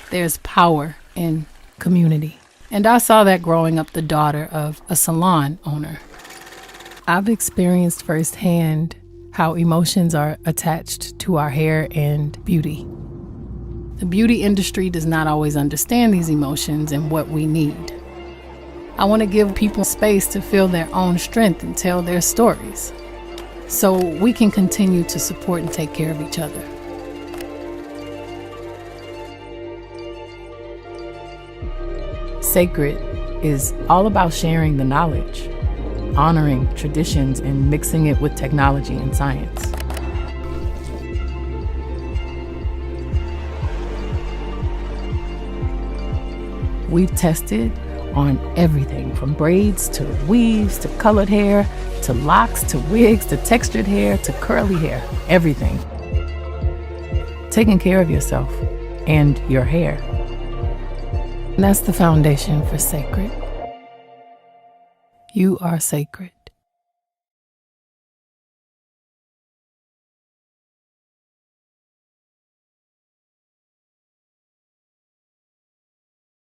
There's power in community. And I saw that growing up the daughter of a salon owner. I've experienced firsthand how emotions are attached to our hair and beauty. The beauty industry does not always understand these emotions and what we need. I want to give people space to feel their own strength and tell their stories, so we can continue to support and take care of each other. Sacred is all about sharing the knowledge, honoring traditions, and mixing it with technology and science. We've tested on everything from braids to weaves to colored hair to locks to wigs to textured hair to curly hair, everything. Taking care of yourself and your hair. That's the foundation for sacred. You are sacred.